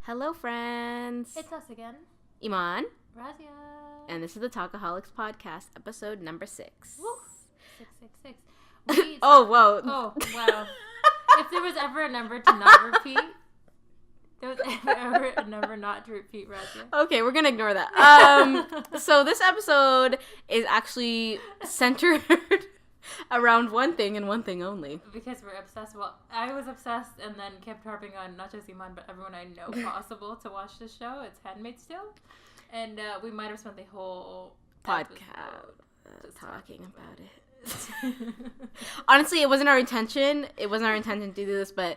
Hello, friends. It's us again. Iman. Raazia. And this is the Talkaholics podcast, episode number 6. Woo. 666. Oh, whoa. Oh, wow. If there was ever a number to not repeat, there was ever a number not to repeat, Raazia. Okay, we're going to ignore that. So this episode is actually centered around one thing and one thing only. Because we're obsessed. Well, I was obsessed and then kept harping on not just Iman, but everyone I know possible to watch this show. It's Handmaid's Tale. And we might have spent the whole podcast talking about it. Honestly, it wasn't our intention. It wasn't our intention to do this, but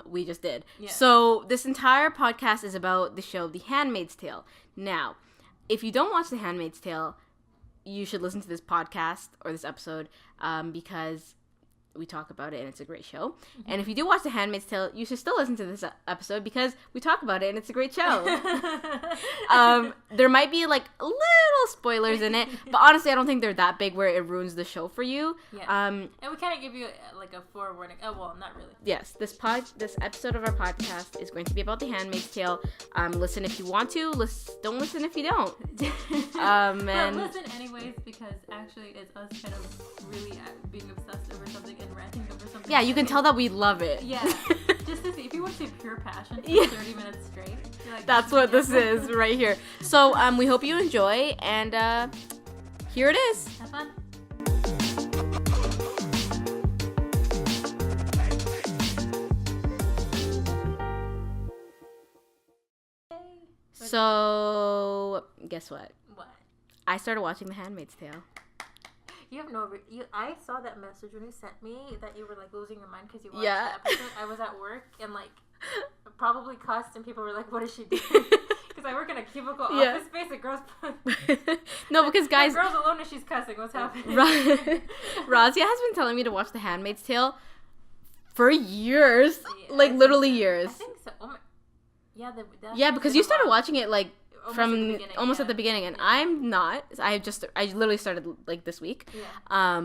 we just did. Yeah. So this entire podcast is about the show The Handmaid's Tale. Now, if you don't watch The Handmaid's Tale, you should listen to this podcast or this episode because we talk about it and it's a great show. Mm-hmm. And if you do watch The Handmaid's Tale, you should still listen to this episode because we talk about it and it's a great show. There might be like little spoilers in it, but honestly, I don't think they're that big where it ruins the show for you. Yeah. And we kind of give you like a forewarning. Oh, well, not really. Yes, this episode of our podcast is going to be about The Handmaid's Tale. Listen if you want to. Don't listen if you don't. But listen anyways because actually it's us kind of really being obsessed over something and ranting over something. Yeah, you can tell that we love it. Yeah. Just to see if you want to see pure passion for 30 minutes straight. Like, that's what this is right here. So we hope you enjoy and here it is. Have fun. So guess what? What? I started watching The Handmaid's Tale. You have no. I saw that message when you sent me that you were like losing your mind because you watched the episode. I was at work and like probably cussed and people were like, "What is she doing?" Because I work in a cubicle office space. The girls. No, because guys, the girl's alone and she's cussing. What's happening? Raazia has been telling me to watch The Handmaid's Tale for years, like literally years. I think so. Oh my. Yeah, because you started watching it like almost at the beginning, and I'm not. I literally started like this week. Yeah.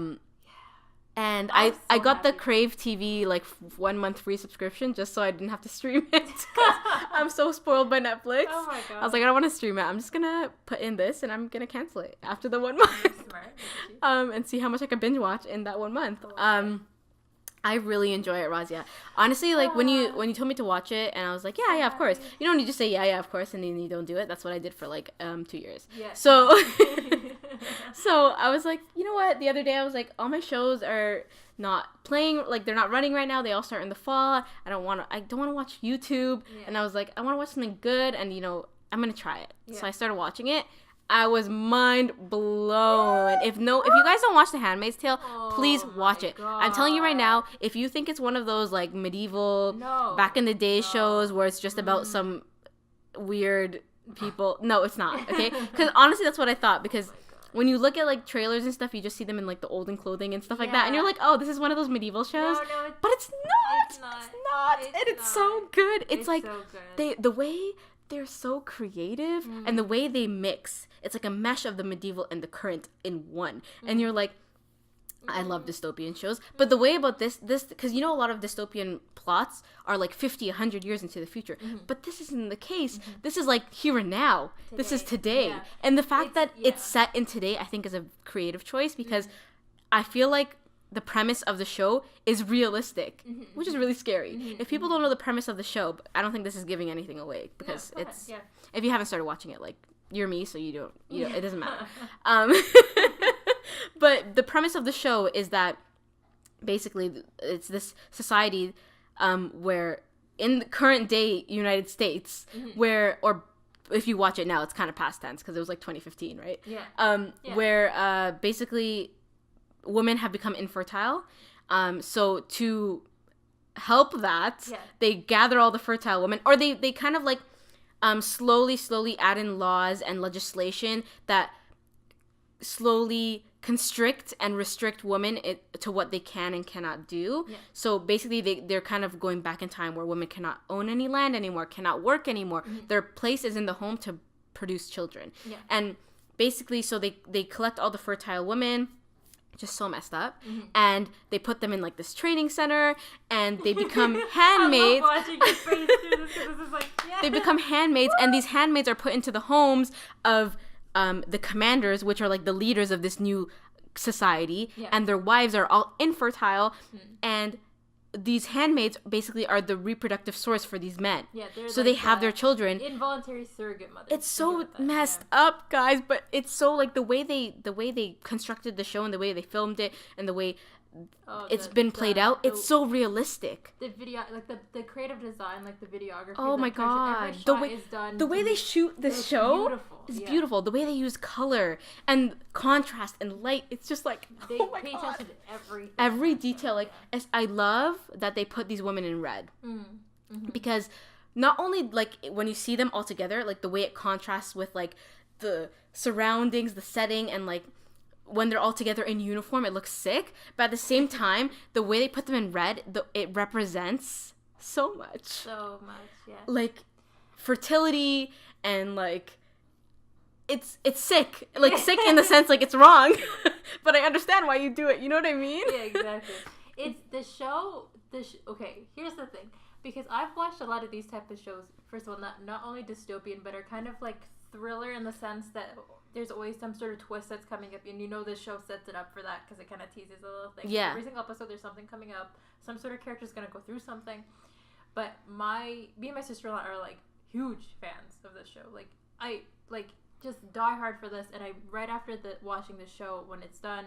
And I got the Crave TV like 1 month free subscription just so I didn't have to stream it because I'm so spoiled by Netflix. Oh my god. I was like, I don't want to stream it. I'm just gonna put in this and I'm gonna cancel it after the 1 month. Smart. And see how much I can binge watch in that 1 month. I really enjoy it, Raazia. Honestly, like when you told me to watch it, and I was like, yeah, of course. You don't need to say yeah, of course, and then you don't do it. That's what I did for like 2 years. Yeah. So, so I was like, you know what? The other day I was like, all my shows are not playing, like they're not running right now. They all start in the fall. I don't want to watch YouTube, and I was like, I want to watch something good, and I'm gonna try it. Yeah. So I started watching it. I was mind blown. If you guys don't watch The Handmaid's Tale, please watch it. God. I'm telling you right now, if you think it's one of those like medieval back in the day shows where it's just about some weird people, no, it's not. Okay, because honestly, that's what I thought. Because when you look at like trailers and stuff, you just see them in like the olden clothing and stuff like that, and you're like, oh, this is one of those medieval shows. No, but it's not. It's so good. It's like so good. the way they're so creative and the way they mix, it's like a mesh of the medieval and the current in one. And you're like, I love dystopian shows, but the way about this because a lot of dystopian plots are like 50 100 years into the future, but this isn't the case. This is like here and now. Today. This is today. And the fact that it's set in today, I think, is a creative choice because I feel like the premise of the show is realistic, which is really scary. If people don't know the premise of the show, I don't think this is giving anything away because if you haven't started watching it, like you're me, so you don't, it doesn't matter. But the premise of the show is that basically it's this society where in the current day United States or if you watch it now, it's kind of past tense because it was like 2015, right? Where basically women have become infertile. So to help that, they gather all the fertile women, or they kind of like slowly add in laws and legislation that slowly constrict and restrict women to what they can and cannot do. So basically they're kind of going back in time where women cannot own any land anymore, cannot work anymore. Their place is in the home to produce children. And basically, so they collect all the fertile women, just so messed up. And they put them in like this training center, and they become handmaids. I love watching your face through this, 'cause this is like, yeah. They become handmaids, and these handmaids are put into the homes of the commanders, which are like the leaders of this new society, and their wives are all infertile, and these handmaids basically are the reproductive source for these men. Yeah, so like they have their children. Involuntary surrogate mothers. It's so messed up, guys, but it's so like the way they constructed the show and the way they filmed it and the way it's been played out. It's so realistic. The video, like the creative design, like the videography. Oh my god, the way they shoot this show is beautiful. The way they use color and contrast and light, it's just like they pay attention to everything. Every detail. Like I love that they put these women in red because not only like when you see them all together, like the way it contrasts with like the surroundings, the setting, and like when they're all together in uniform, it looks sick. But at the same time, the way they put them in red, it represents so much. So much, yeah. Like fertility and like it's sick. Like sick in the sense like it's wrong. But I understand why you do it. You know what I mean? Yeah, exactly. It's the show. Okay, here's the thing. Because I've watched a lot of these type of shows. First of all, not only dystopian, but are kind of like thriller in the sense that there's always some sort of twist that's coming up, and you know this show sets it up for that because it kind of teases a little thing. Yeah. Every single episode, there's something coming up. Some sort of character's gonna go through something. But me and my sister-in-law are like huge fans of this show. Like I like just die hard for this, and I right after watching the show when it's done,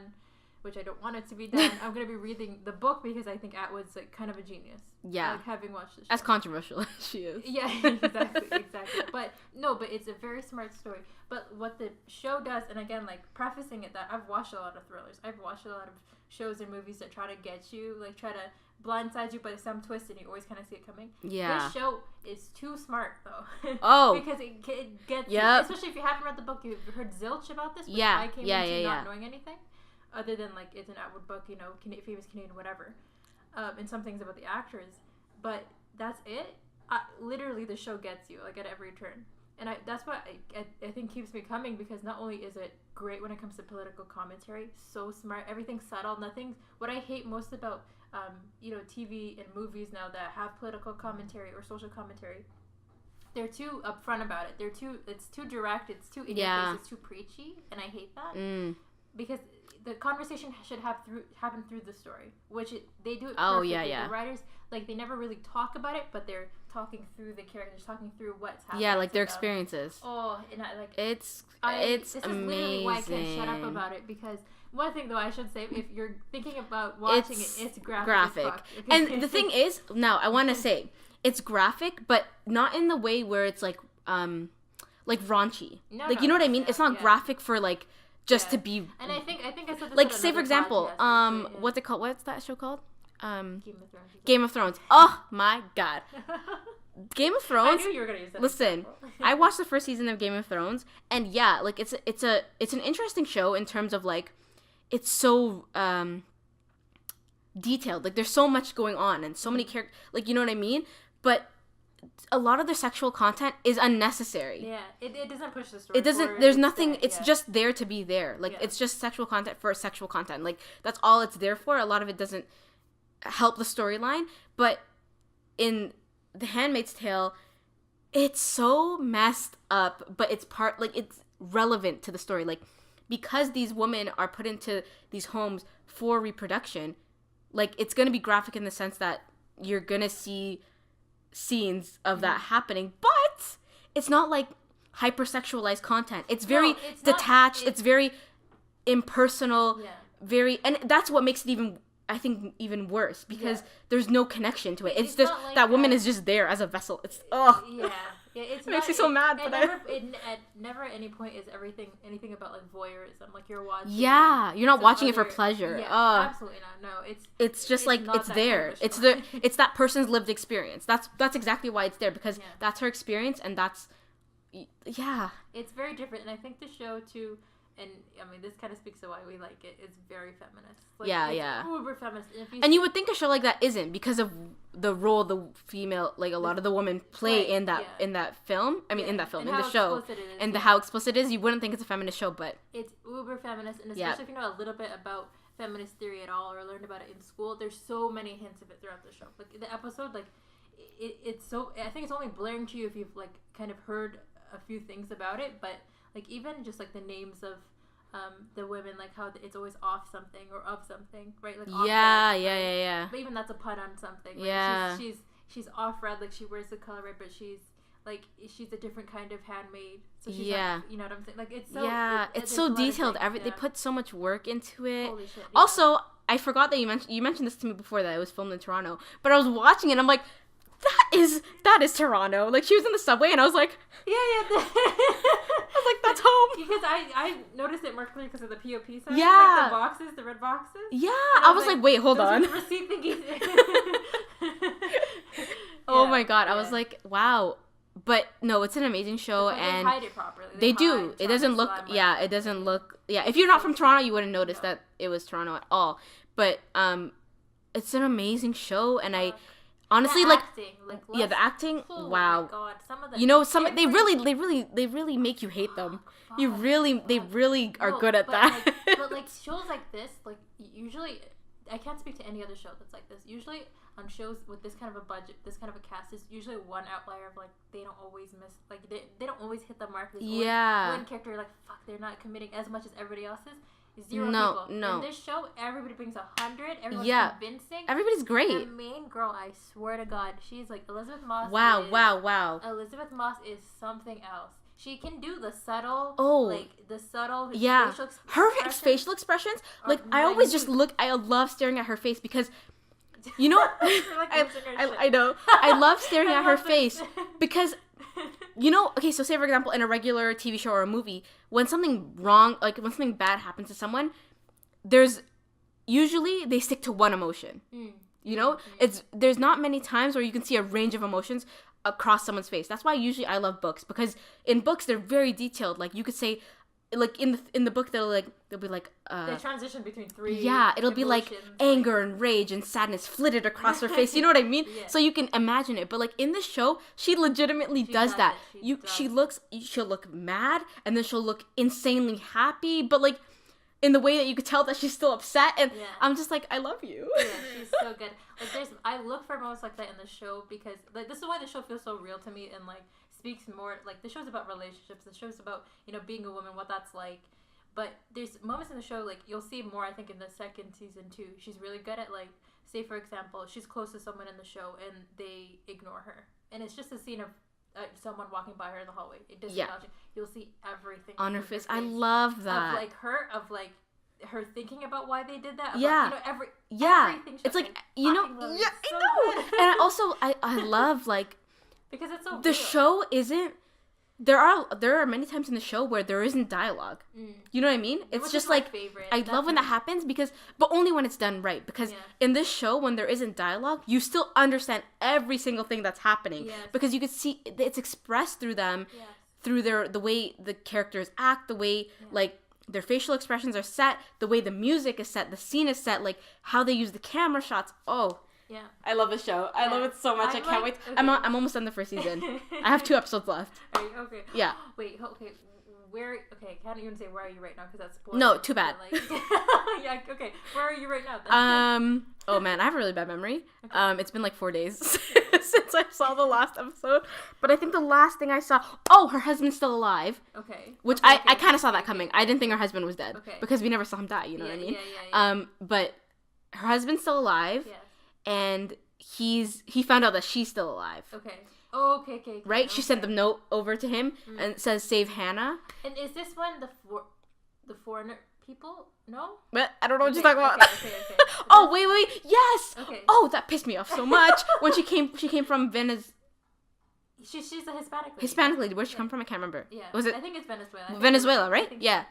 which I don't want it to be done, I'm gonna be reading the book because I think Atwood's like kind of a genius. Yeah. Like having watched the show. As controversial as she is. Yeah, exactly. But it's a very smart story. But what the show does, and again, like prefacing it that I've watched a lot of thrillers. I've watched a lot of shows and movies that try to get you, like try to blindside you by some twist, and you always kind of see it coming. Yeah. This show is too smart though. Oh. Because it gets you, especially if you haven't read the book. You've heard zilch about this. But I came into not knowing anything. Other than like it's an Atwood book, you know, famous Canadian whatever, and some things about the actors, but that's it. Literally, the show gets you like at every turn, and that's what I think keeps me coming, because not only is it great when it comes to political commentary, so smart, everything's subtle, nothing. What I hate most about TV and movies now that have political commentary or social commentary, they're too upfront about it. It's too direct. It's too in your face. It's too preachy, and I hate that because the conversation should happen through the story, which they do it perfectly. Oh, yeah. The writers, like, they never really talk about it, but they're talking through the characters, talking through what's happening. Yeah, like their experiences. Oh, and it's this amazing. Is literally why I can't shut up about it, because one thing though I should say, if you're thinking about watching it's graphic. And the thing is, now I want to say it's graphic, but not in the way where it's like raunchy. You know what I mean? It's not graphic for like just to be. And I think I said this like, say for example, what's it called? What's that show called? Game of Thrones. Oh my god. Game of Thrones. I knew you were gonna use that. Listen, I watched the first season of Game of Thrones, and yeah, like it's an interesting show in terms of like it's so detailed. Like there's so much going on and so many characters. Like, you know what I mean? But a lot of the sexual content is unnecessary. Yeah, it doesn't push the story. It doesn't. Forward. There's nothing. It's just there to be there. Like it's just sexual content for sexual content. Like that's all it's there for. A lot of it doesn't help the storyline. But in The Handmaid's Tale, it's so messed up. But it's it's relevant to the story. Like because these women are put into these homes for reproduction, like it's gonna be graphic in the sense that you're gonna see scenes of that happening, but it's not like hypersexualized content. It's very detached. It's very impersonal. Yeah. And that's what makes it even worse, because there's no connection to it. It's just like that woman is just there as a vessel. It's it makes me so mad. But never at any point is anything about like voyeurism. Like you're watching. Yeah, you're not watching it for pleasure. Yeah, absolutely not. No, it's just like it's there. It's it's that person's lived experience. That's exactly why it's there, because that's her experience, and that's It's very different, and I think the show too. And I mean, this kind of speaks to why we like it. It's very feminist. Like, it's uber feminist. And you would think a show like that isn't, because of the role the female, like a lot of the women play in that film. I mean, in that film, in the show, and how explicit it is. You wouldn't think it's a feminist show, but it's uber feminist, and especially if you know a little bit about feminist theory at all or learned about it in school, there's so many hints of it throughout the show. Like the episode, like it's so, I think it's only blaring to you if you've like kind of heard a few things about it, but like even just like the names of the women, like how it's always off something or of something, right? Like off red, yeah. But even that's a pun on something. Right? Yeah. She's off red, like she wears the color red, but she's a different kind of handmaid. So she's yeah. not, you know what I'm saying? Like it's so it's so detailed. They put so much work into it. Holy shit, yeah. Also, I forgot that you mentioned this to me before, that it was filmed in Toronto. But I was watching it and I'm like, that is Toronto. Like she was in the subway and I was like, yeah. I was like, that's home. Because I noticed it more clearly because of the POP signs. Yeah. Like the boxes, the red boxes. Yeah. I was like, wait, hold on. Those are the receipt thingies. Oh my god. I was like, wow. But no, it's an amazing show, but and they hide it properly. They do. It doesn't look. Yeah, it doesn't look. Yeah, if you're not from Toronto, you wouldn't notice that it was Toronto at all. But it's an amazing show, and I honestly the acting. Oh wow. My God. Some of the they really make you hate them. They really are good at that. But shows like this, like usually, I can't speak to any other show that's like this. Usually on shows with this kind of a budget, this kind of a cast, is usually one outlier of like they don't always miss, like they don't always hit the mark. There's one character like fuck, they're not committing as much as everybody else is. Zero people. No. In this show, everybody brings 100. Everyone's convincing. Everybody's great. The main girl, I swear to God, she's like Elizabeth Moss. Wow. Elizabeth Moss is something else. She can do the subtle, facial expressions. Her facial expressions, like I always just look. I love staring at her face because, you know, I know. I love staring at her face because, you know, okay, so say for example in a regular TV show or a movie, when something wrong, like when something bad happens to someone, there's usually they stick to one emotion. You know, there's not many times where you can see a range of emotions across someone's face. That's why usually I love books, because in books they're very detailed. Like you could say, like in the book they'll be like they transition between three. Yeah, it'll be like anger and rage and sadness flitted across her face. You know what I mean? Yeah. So you can imagine it. But like in this show, she legitimately does that. She'll look mad and then she'll look insanely happy, but like in the way that you could tell that she's still upset, and I'm just like, I love you. Yeah, she's so good. Like I look for moments like that in the show because like this is why the show feels so real to me and like speaks more. Like the show's about relationships. The show's about, you know, being a woman, what that's like. But there's moments in the show, like you'll see more, I think, in the second season too. She's really good at, like, say for example, she's close to someone in the show and they ignore her, and it's just a scene of someone walking by her in the hallway. It doesn't You'll see everything on her face. I love that. Of her thinking about why they did that. Everything. It's like, you know, I know. And also I love, like, because it's so the real. Show isn't. There are many times in the show where there isn't dialogue. You know what I mean? It's just like I love when that happens, but only when it's done right. Because in this show, when there isn't dialogue, you still understand every single thing that's happening, because you can see it's expressed through them, through the way the characters act, the way like their facial expressions are set, the way the music is set, the scene is set, like how they use the camera shots. Oh. Yeah, I love the show. I love it so much. I can't wait. Okay. I'm almost done the first season. I have 2 episodes left. Okay. Yeah. Wait. Okay. Okay. Can't even say where are you right now because that's spoiler. No, too bad. Like, yeah. Okay. Where are you right now? Oh man, I have a really bad memory. Okay. It's been like 4 days since I saw the last episode. But I think the last thing I saw. Oh, her husband's still alive. Okay. Which I kind of saw that coming. I didn't think her husband was dead. Okay. Because we never saw him die. You know what I mean? Yeah. But her husband's still alive. Yeah. And he found out that she's still alive. Okay. Oh, okay. Right? Okay. She sent the note over to him and it says, "Save Hannah." And is this one the foreigner people? No? But I don't know what you're talking about. Okay. Oh, wait. Yes! Okay. Oh, that pissed me off so much. When she came from Venice. She's a Hispanic lady. Hispanic lady. Where'd she come from? I can't remember. Yeah. Was it? I think it's Venezuela. Venezuela, right? Yeah.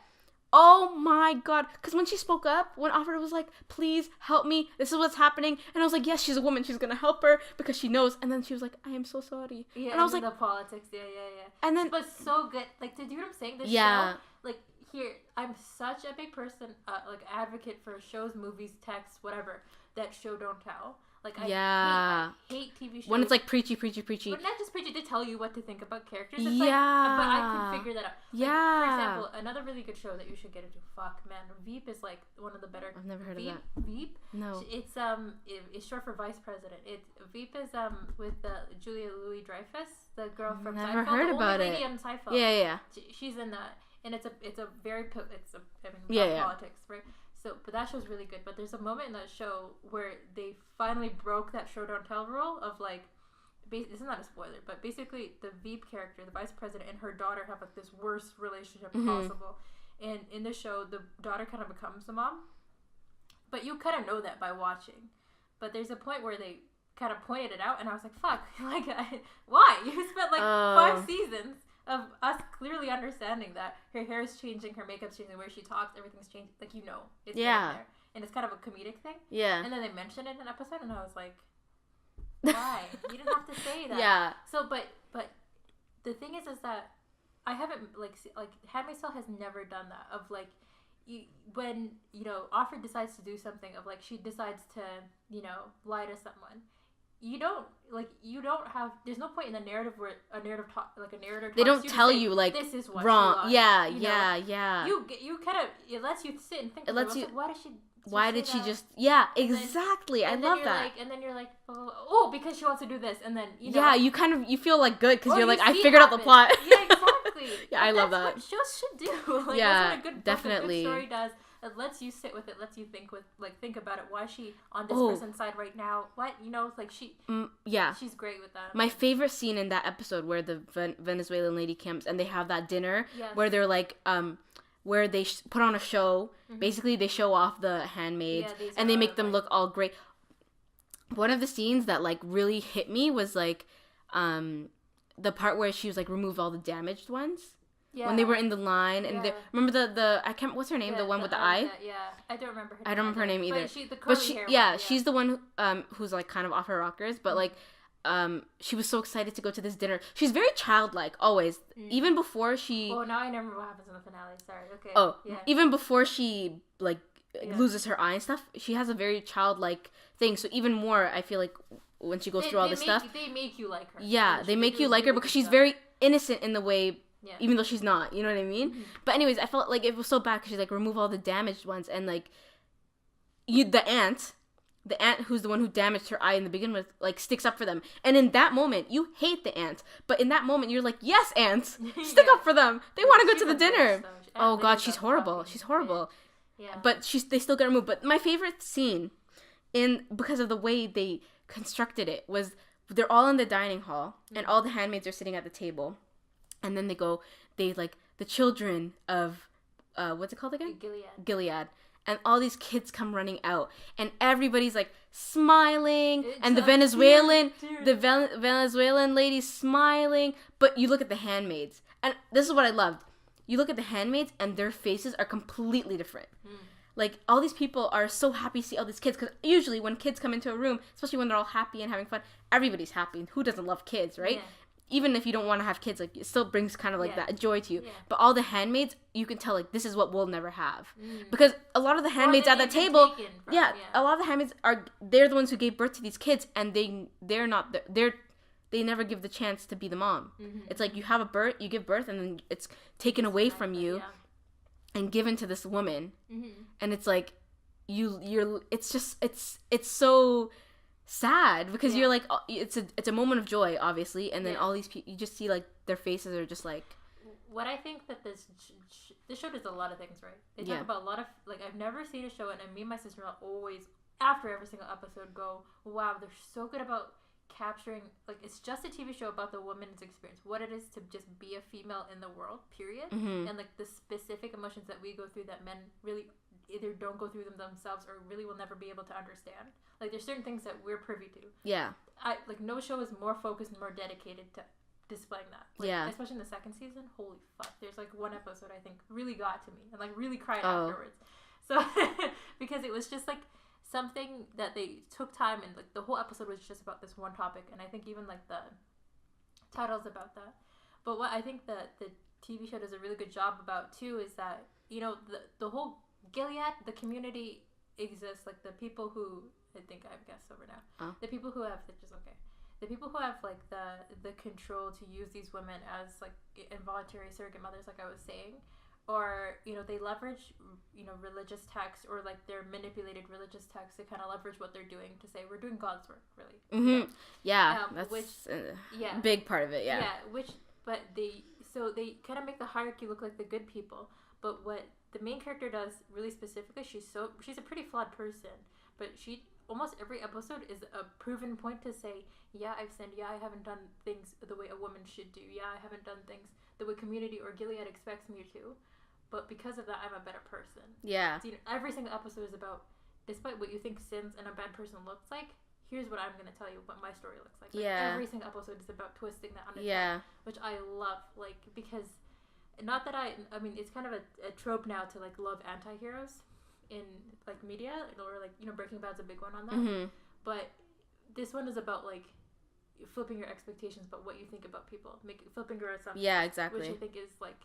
Oh my god. Because when she spoke up, when Alfred was like, "Please help me. This is what's happening." And I was like, yes, she's a woman. She's going to help her because she knows. And then she was like, "I am so sorry." Yeah, and I was like, the politics. Yeah. And then. But so good. Like, did you know what I'm saying? This show, like, here, I'm such a big person, like, advocate for shows, movies, texts, whatever, that show don't tell. Like, I hate TV shows. When it's like preachy. But not just preachy to tell you what to think about characters. It's but I can figure that out. Like, yeah. For example, another really good show that you should get into. Fuck, man. Veep is like one of the better. I've never heard of that. Veep? No. It's short for vice president. Veep is with Julia Louis-Dreyfus, the girl from Seinfeld. Never heard about it. The only lady on Seinfeld. Yeah. She's in that. And it's politics, right? So, but that show's really good. But there's a moment in that show where they finally broke that show don't tell rule of like, this is not a spoiler, but basically the Veep character, the vice president, and her daughter have like this worst relationship possible. And in the show, the daughter kind of becomes the mom, but you kind of know that by watching. But there's a point where they kind of pointed it out, and I was like, "Fuck! Like, why? You spent like 5 seasons of us clearly understanding that her hair is changing, her makeup's changing, the way she talks, everything's changing. Like, you know, it's there, and it's kind of a comedic thing. Yeah. And then they mentioned it in an episode, and I was like, why? You didn't have to say that. Yeah. So, but the thing is that I haven't like Handmaid's Tale has never done that of like. When Offred decides to do something of like she decides to lie to someone, you don't have. There's no point in the narrative where a narrator they don't tell you like this is what wrong. She lied, yeah. You kind of it lets you sit and think. It lets you. Like, why did she just? Exactly. I love that. And then you're like, oh, because she wants to do this, and then Yeah, you feel like good because you're like, I figured out the plot. Yeah, exactly. Yeah, I love that. What shows should do. Like, yeah, that's what a good definitely. Book, a good story does. It lets you sit with it, lets you think about it. Why is she on this person's side right now? What like she? She's great with that. My favorite scene in that episode where the Venezuelan lady comes and they have that dinner where they're like where they put on a show. Mm-hmm. Basically, they show off the handmaids and they make them look all great. One of the scenes that like really hit me was like the part where she was like remove all the damaged ones. Yeah. When they were in the line and remember the I can't what's her name, the one with the eye? I don't remember her name. I don't remember her name either. But she's the one who's like kind of off her rockers, but like she was so excited to go to this dinner. She's very childlike always. Even before she now I remember what happens in the finale. Sorry. Okay. Oh, even before she like loses her eye and stuff, she has a very childlike thing. So even more I feel like when she goes through all this stuff, they make you like her. Yeah, they make you like her because she's very innocent in the way. Yeah. Even though she's not, you know what I mean? Mm-hmm. But anyways, I felt like it was so bad because she's like, remove all the damaged ones. And like, the aunt who's the one who damaged her eye in the beginning, like sticks up for them. And in that moment, you hate the aunt. But in that moment, you're like, yes, aunt, stick up for them. They want to go to the dinner. Oh God, she's horrible. She's horrible. Yeah. But they still get removed. But my favorite scene, because of the way they constructed it, was they're all in the dining hall and all the handmaids are sitting at the table. And then the children of, what's it called again? Gilead. And all these kids come running out. And everybody's like smiling. And the Venezuelan lady's smiling. But you look at the handmaids. And this is what I loved. You look at the handmaids and their faces are completely different. Like, all these people are so happy to see all these kids. Because usually when kids come into a room, especially when they're all happy and having fun, everybody's happy. Who doesn't love kids, right? Yeah. Even if you don't want to have kids, like, it still brings kind of like that joy to you. Yeah. But all the handmaids, you can tell like this is what we'll never have, because a lot of the handmaids at the table, a lot of the handmaids they're the ones who gave birth to these kids, and they never give the chance to be the mom. Mm-hmm. It's like you give birth, and then it's taken away from you, and given to this woman, and it's like it's so sad because you're like it's a moment of joy obviously, and then all these people you just see like their faces are just like. What I think that this show does a lot of things right. They talk about a lot of like I've never seen a show, and me and my sister-in-law always after every single episode go, wow, they're so good about capturing like it's just a TV show about the woman's experience, what it is to just be a female in the world, period, and like the specific emotions that we go through that men really either don't go through them themselves or really will never be able to understand. Like there's certain things that we're privy to. Yeah. No show is more focused and more dedicated to displaying that. Like, especially in the second season. Holy fuck. There's like one episode I think really got to me and like really cried afterwards. So because it was just like something that they took time, and like the whole episode was just about this one topic, and I think even like the title's about that. But what I think that the TV show does a really good job about too is that, you know, the whole Gilead, the community exists, like the people who I think I've guessed over now. Oh. The people who have, which is okay. The people who have like the control to use these women as like involuntary surrogate mothers, like I was saying, or they leverage religious texts, or like they're manipulated religious texts to kind of leverage what they're doing to say we're doing God's work, really. Mm-hmm. Yeah, that's big part of it. Yeah. Yeah, but they kind of make the hierarchy look like the good people, but what the main character does really specifically, she's a pretty flawed person, but she almost every episode is a proven point to say, yeah, I've sinned, yeah, I haven't done things the way a woman should do, yeah, I haven't done things the way community or Gilead expects me to, but because of that, I'm a better person. Yeah. So, every single episode is about, despite what you think sins and a bad person looks like, here's what I'm going to tell you what my story looks like. Every single episode is about twisting that on its head, which I love, like, because, not that I mean, it's kind of a trope now to, like, love anti-heroes in, like, media, or, like, Breaking Bad's a big one on that, but this one is about, like, flipping your expectations about what you think about people, flipping your assumptions. Yeah, exactly. Which I think is, like,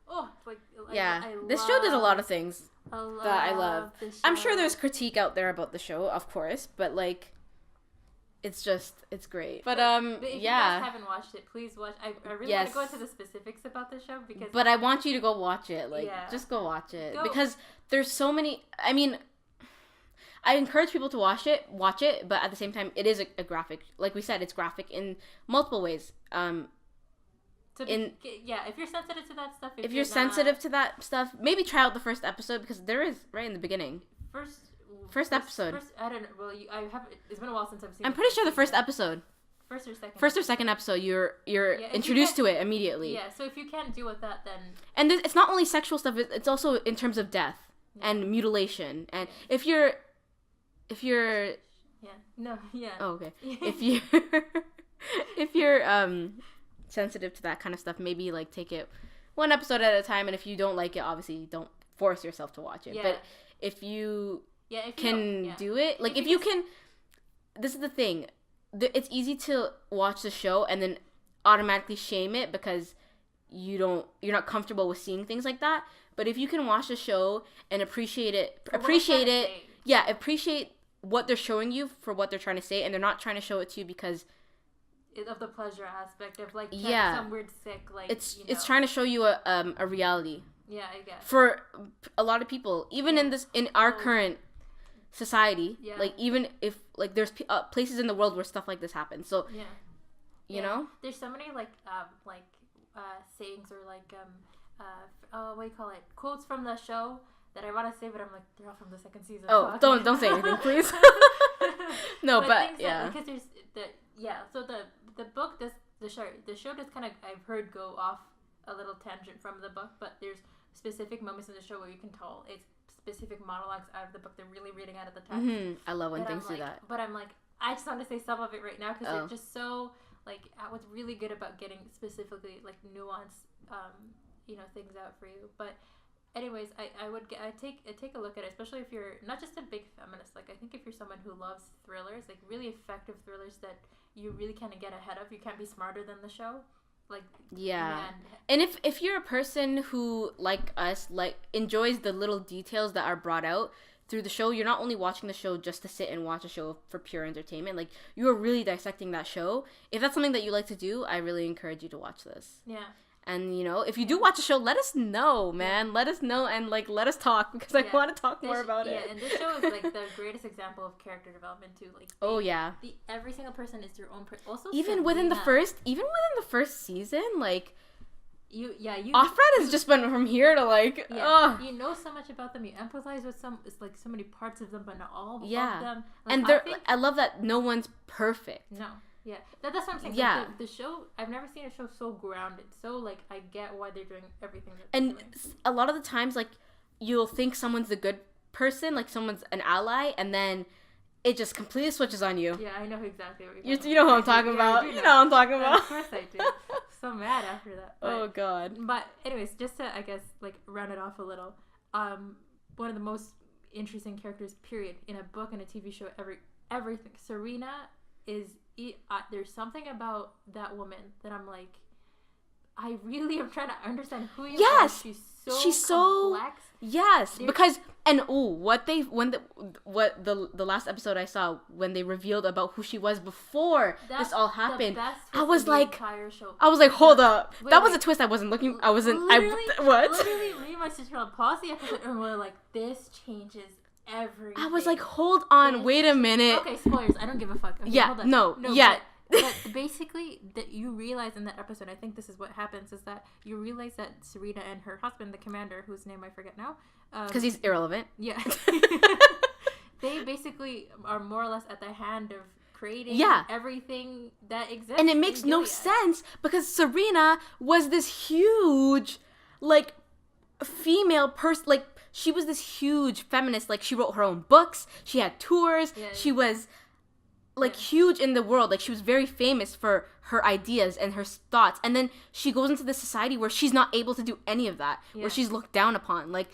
oh, like, yeah, this show does a lot of things that I love. I'm sure there's critique out there about the show, of course, but, like, it's great. But if you guys haven't watched it, please watch. I really want to go into the specifics about the show, because. But I want you to go watch it. Like, just go watch it, because there's so many. I mean, I encourage people to watch it, but at the same time, it is a graphic. Like we said, it's graphic in multiple ways. If you're sensitive to that stuff, if you're sensitive to that stuff, maybe try out the first episode, because there is right in the beginning. First episode. I don't know. Well, I have. It's been a while since I've seen. I'm pretty sure the first episode. First or second. First or second episode, you're introduced to it immediately. Yeah. So if you can't deal with that, then. And it's not only sexual stuff. It's also in terms of death and mutilation. And if you're. Yeah. No. Yeah. Oh, okay. if you're sensitive to that kind of stuff, maybe like take it one episode at a time. And if you don't like it, obviously don't force yourself to watch it. Yeah. But if you. Yeah, if you do it, like if you can, this is the thing, it's easy to watch the show and then automatically shame it because you're not comfortable with seeing things like that. But if you can watch the show and appreciate what they're showing you for what they're trying to say, and they're not trying to show it to you because of the pleasure aspect of like some weird sick, like it's trying to show you a reality. Yeah, I guess. For a lot of people, even in our current society, like even if like there's places in the world where stuff like this happens, so you know, there's so many sayings, or like what do you call it, quotes from the show that I want to say, but I'm like, they're all from the second season. Oh, don't say anything, please. No, but because there's so the book does the show does kind of, I've heard, go off a little tangent from the book, but there's specific moments in the show where you can tell it's specific monologues out of the book they're really reading out of the text. I love when things do that. But I'm like, I just want to say some of it right now because they're just so like, what's really good about getting specifically like nuanced things out for you. But anyways, I take a look at it, especially if you're not just a big feminist. Like, I think if you're someone who loves thrillers, like really effective thrillers that you really kind of get ahead of, you can't be smarter than the show. Like, and if you're a person who, like us, like enjoys the little details that are brought out through the show, you're not only watching the show just to sit and watch a show for pure entertainment. Like, you are really dissecting that show. If that's something that you like to do, I really encourage you to watch this. Yeah. And, if you do watch a show, let us know, man. Let us know, and, like, let us talk, because I want to talk more about it. Yeah, and this show is, like, the greatest example of character development, too. Like, every single person is their own person. Also, even within the first season, like, Offred has just been from here to, like, you know so much about them. You empathize with so many parts of them, but not all of them. Like, and I love that no one's perfect. No. Yeah, that's what I'm saying. Yeah. Like, the show, I've never seen a show so grounded. So, like, I get why they're doing everything that they're doing. A lot of the times, like, you'll think someone's a good person, like, someone's an ally, and then it just completely switches on you. Yeah, I know exactly what you're talking about. You know who I'm talking about. You know what I'm talking about. Of course I do. So mad after that. But, oh, God. But, anyways, just to, I guess, like, round it off a little, one of the most interesting characters, period, in a book and a TV show, everything. Serena is... there's something about that woman that I'm like, I really am trying to understand who you yes! are. She's so complex. Yes, because what the last episode I saw when they revealed about who she was before this all happened, I was like, hold up, that was a twist I wasn't looking. I wasn't. What? Literally, me and my sister on pause the episode and we're like, this changes everything. I was like, hold on, wait a minute. Okay, spoilers. I don't give a fuck. Okay, yeah, hold on. no, yeah. But basically, that you realize in that episode, I think this is what happens, is that you realize that Serena and her husband, the commander, whose name I forget now, because he's irrelevant. Yeah. They basically are more or less at the hand of creating everything that exists. And it makes no sense because Serena was this huge, like, female person. Like, she was this huge feminist. Like, she wrote her own books. She had tours. Yeah. She was, like, huge in the world. Like, she was very famous for her ideas and her thoughts. And then she goes into this society where she's not able to do any of that, where she's looked down upon. Like,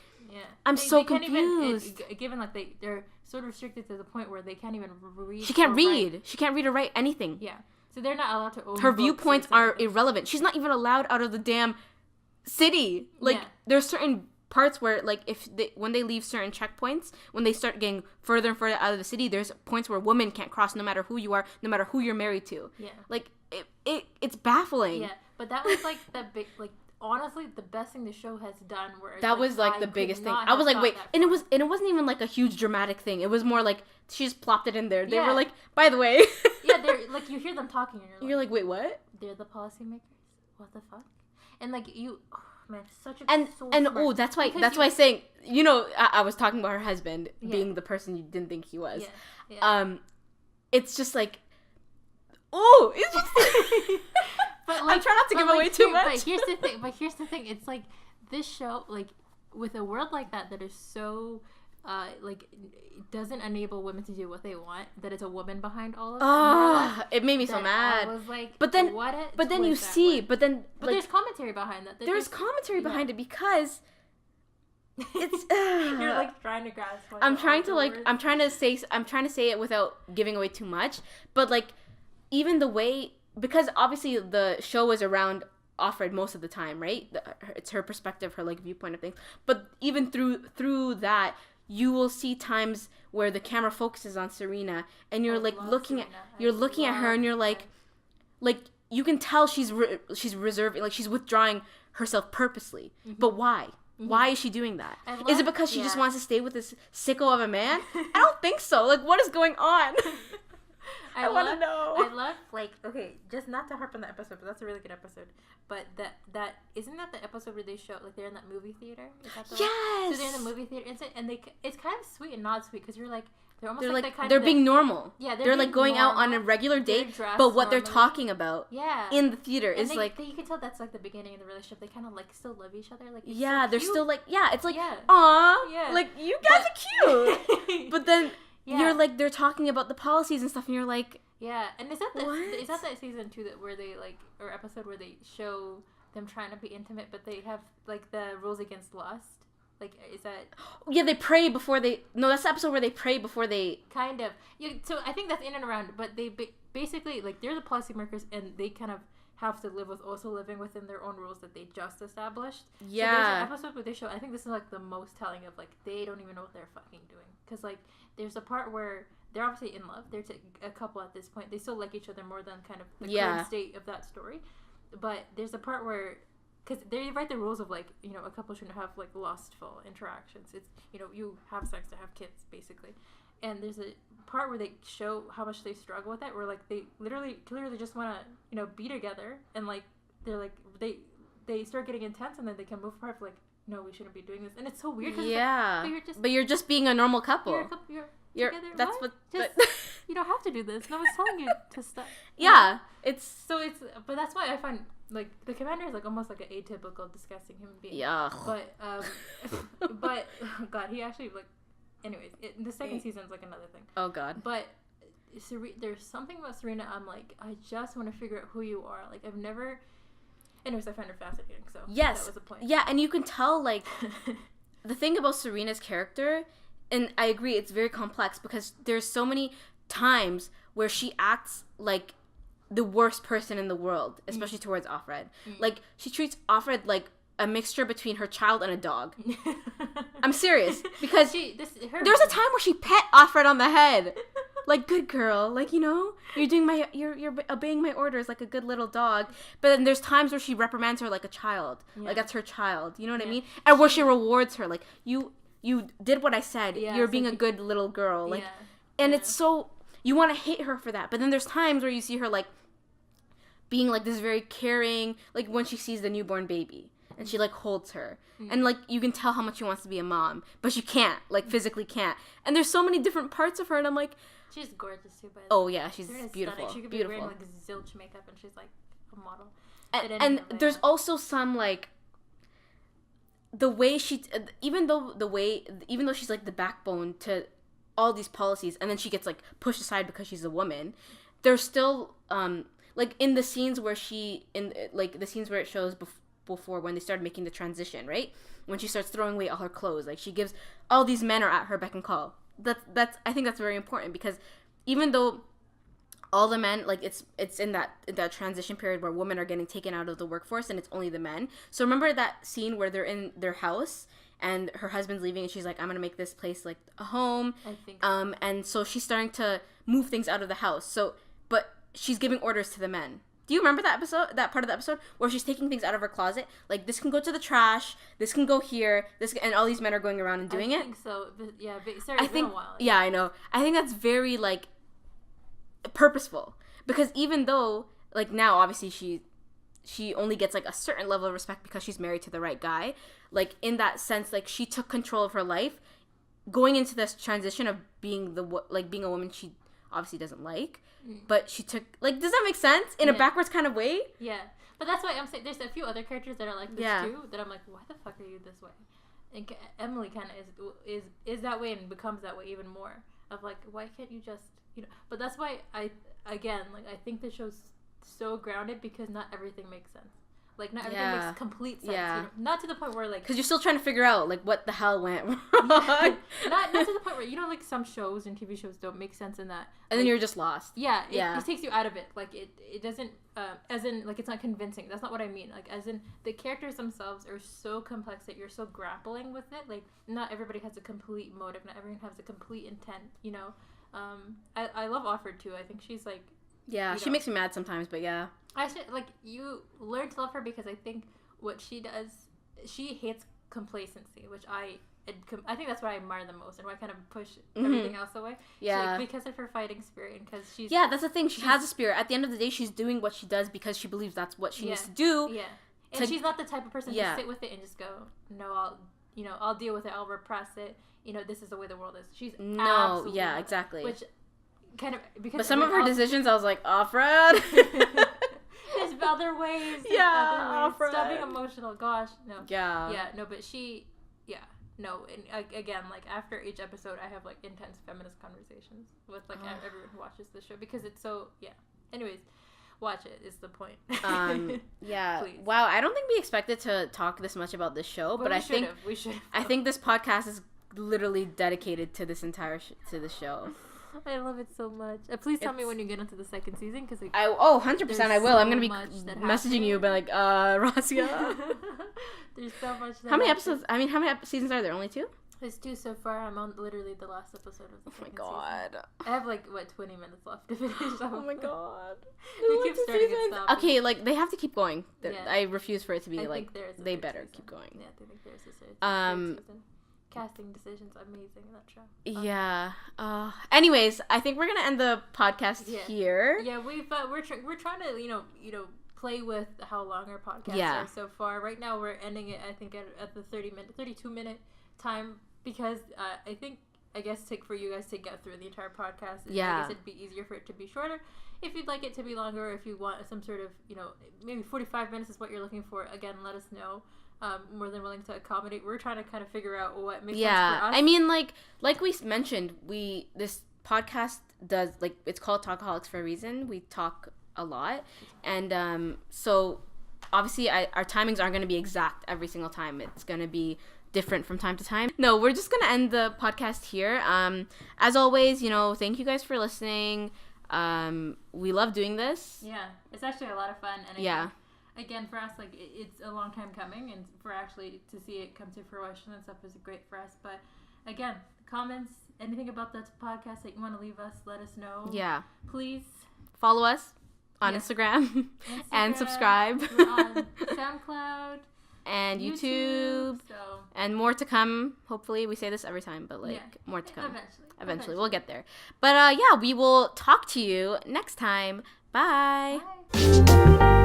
I'm so confused. Given, like, they're sort of restricted to the point where they can't even read. She can't read. Write. She can't read or write anything. Yeah. So they're not allowed to own her viewpoints are irrelevant. She's not even allowed out of the damn city. Like, there's certain parts where, like, when they leave certain checkpoints, when they start getting further and further out of the city, there's points where women can't cross no matter who you are, no matter who you're married to. Yeah. Like, it's baffling. Yeah. But that was, like, that big, like, honestly, the best thing the show has done. Where that was like the biggest thing. I was like, wait, and it wasn't even like a huge dramatic thing. It was more like she just plopped it in there. They were like, by the way, they're like, you hear them talking, and you're like, wait, what? They're the policymakers. What the fuck? And like you, man, such a that's why I'm saying, you know, I was talking about her husband being the person you didn't think he was. It's just like, it's just. But like, I'm trying not to give away too much. But here's the thing. It's like this show, like with a world like that is so, like, doesn't enable women to do what they want. That it's a woman behind all of it. It made me so mad. I was like, but then there's commentary behind that. There's commentary behind it because it's. You're like trying to grasp. I'm trying to say it without giving away too much, but like even the way. Because obviously the show is around Offred most of the time, right? It's her perspective, her like viewpoint of things. But even through that, you will see times where the camera focuses on Serena, and you're like looking at her, and you're like you can tell she's reserving, like she's withdrawing herself purposely. Mm-hmm. But why? Mm-hmm. Why is she doing that? Is it because she just wants to stay with this sicko of a man? I don't think so. Like, what is going on? I want to know. I love, like, okay, just not to harp on the episode, but that's a really good episode. But that isn't that the episode where they show, like, they're in that movie theater? Is that the one? So they're in the movie theater, and it's kind of sweet and not sweet, because you're like, they're being normal. Yeah, they're like going normal. Out on a regular date, but what they're talking about in the theater is like you can tell that's like the beginning of the relationship. They kind of like still love each other. Like they're still like it's like aw, like you guys are cute. But then you're like they're talking about the policies and stuff, and you're like and is that season 2 where they like or episode where they show them trying to be intimate, but they have like the rules against lust. Like, is that... Yeah, they pray before they... No, that's the episode where they pray before they... Kind of. Yeah, so I think that's in and around, but they basically, like, they're the policymakers, and they kind of have to live with also living within their own rules that they just established. Yeah. So there's an episode where they show... I think this is, like, the most telling of, like, they don't even know what they're fucking doing. Because, like, there's a part where they're obviously in love. They're a couple at this point. They still like each other more than kind of the current state of that story. But there's a part where... Because they write the rules of, like, you know, a couple shouldn't have, like, lustful interactions. It's, you know, you have sex to have kids, basically. And there's a part where they show how much they struggle with that, where, like, they clearly just want to, you know, be together. And, like, they're, like, they start getting intense, and then they can move apart, like, no, we shouldn't be doing this. And it's so weird. Yeah. Like, but you're just being a normal couple. You're together. That's what... you don't have to do this. No one's telling you to stop. Yeah. But that's why I find... Like, the commander is, like, almost like an atypical, disgusting human being. Yeah. But, God, he actually, like... Anyways, the second season is, like, another thing. Oh, God. But there's something about Serena, I'm like, I just want to figure out who you are. Like, I've never... Anyways, I find her fascinating, so yes. That was the point. Yeah, and you can tell, like... the thing about Serena's character, and I agree, it's very complex, because there's so many times where she acts like the worst person in the world, especially towards Offred. Like, she treats Offred like a mixture between her child and a dog. I'm serious, because there's a time where she pet Offred on the head. Like, good girl, like, you know, you're obeying my orders like a good little dog. But then there's times where she reprimands her like a child, like that's her child. You know what I mean? And where she rewards her, like, you did what I said. You're being a good little girl, like, and it's so, you want to hate her for that. But then there's times where you see her like being like this very caring, like when she sees the newborn baby and she like holds her. And like you can tell how much she wants to be a mom, but she can't, like physically can't. And there's so many different parts of her, and I'm like, she's gorgeous too, by the way. Oh yeah, she's beautiful. Stunning. She could be wearing like zilch makeup, and she's like a model. And there's also some like the way she, even though she's like the backbone to all these policies, and then she gets like pushed aside because she's a woman. There's still like in the scenes where it shows before when they started making the transition, right? When she starts throwing away all her clothes, like she gives, all these men are at her beck and call. That's I think that's very important, because even though all the men, like it's in that transition period where women are getting taken out of the workforce and it's only the men. So remember that scene where they're in their house and her husband's leaving and she's like, I'm gonna make this place like a home. I think so. And so she's starting to move things out of the house. So, but she's giving orders to the men. Do you remember that part of the episode where she's taking things out of her closet? Like, this can go to the trash, this can go here, and all these men are going around and doing it? I think so. Yeah, but it's been a while. Yeah, I know. I think that's very, like, purposeful. Because even though, like, now, obviously, she only gets, like, a certain level of respect because she's married to the right guy. Like, in that sense, like, she took control of her life, going into this transition of being a woman she obviously doesn't like. But she took, like, does that make sense? In a backwards kind of way? Yeah. But that's why I'm saying there's a few other characters that are like this too, that I'm like, why the fuck are you this way? And Emily kind of is that way and becomes that way even more. Of like, why can't you just, you know? But that's why I think the show's so grounded, because not everything makes sense. Like, not everything makes complete sense. Yeah. You know? Not to the point where, like... Because you're still trying to figure out, like, what the hell went wrong. not to the point where, you know, like, some shows and TV shows don't make sense in that. And then you're just lost. Yeah. It takes you out of it. Like, it doesn't... as in, like, it's not convincing. That's not what I mean. Like, as in, the characters themselves are so complex that you're so grappling with it. Like, not everybody has a complete motive. Not everyone has a complete intent, you know? I love Offred, too. I think she's, like... Yeah, she makes me mad sometimes, but yeah. You learn to love her because I think what she does, she hates complacency, which I think that's what I admire the most, and why I kind of push everything else away. Yeah. Because of her fighting spirit, and because she's... Yeah, that's the thing. She has a spirit. At the end of the day, she's doing what she does because she believes that's what she needs to do. Yeah. And she's not the type of person to sit with it and just go, no, I'll deal with it, I'll repress it. You know, this is the way the world is. She's absolutely yeah, exactly. Which kind of... because but some of her decisions, I was like, Offred. There's other ways. Yeah, Stop being emotional. Gosh, no. Yeah. Yeah, no, but she... Yeah, no. And again, like, after each episode, I have, like, intense feminist conversations with, like, everyone who watches the show. Because it's so... Yeah. Anyways, watch it is the point. Yeah. Please. Wow, I don't think we expected to talk this much about this show. But I think... We should have. I think this podcast is literally dedicated to this entire... to the show. I love it so much. Please tell me when you get into the second season, because 100% I will. I'm gonna be messaging you, but like, Raazia. There's so much. How many episodes? I mean, how many seasons are there? Only 2? There's 2 so far. I'm on literally the last episode of the second season. Oh my god. I have 20 minutes left to finish. Oh my god. We keep starting and stopping. Okay, like they have to keep going. Yeah. I refuse for it to be they better season. keep going. Yeah, I think there's a third season. Casting decisions amazing in that show. Yeah. Anyways, I think we're gonna end the podcast here. Yeah, we're trying to play with how long our podcasts are so far. Right now we're ending it, I think, at the 32 minute time, because I guess for you guys to get through the entire podcast. I guess it'd be easier for it to be shorter. If you'd like it to be longer, or if you want some sort of maybe 45 minutes is what you're looking for, again, let us know. More than willing to accommodate. We're trying to kind of figure out what makes sense for us. I mean, like we mentioned, this podcast does, like, it's called Talkaholics for a reason. We talk a lot, and so obviously our timings aren't going to be exact every single time. It's going to be different from time to time. No, we're just going to end the podcast here. As always, thank you guys for listening. We love doing this. Yeah, it's actually a lot of fun. And again, for us, like, it's a long time coming, and for actually to see it come to fruition and stuff is great for us. But again, comments, anything about this podcast that you want to leave us, let us know. Yeah. Please. Follow us on Instagram and subscribe. We're on SoundCloud. And YouTube. So. And more to come. Hopefully, we say this every time, but more to come. Eventually. We'll get there. But we will talk to you next time. Bye. Bye.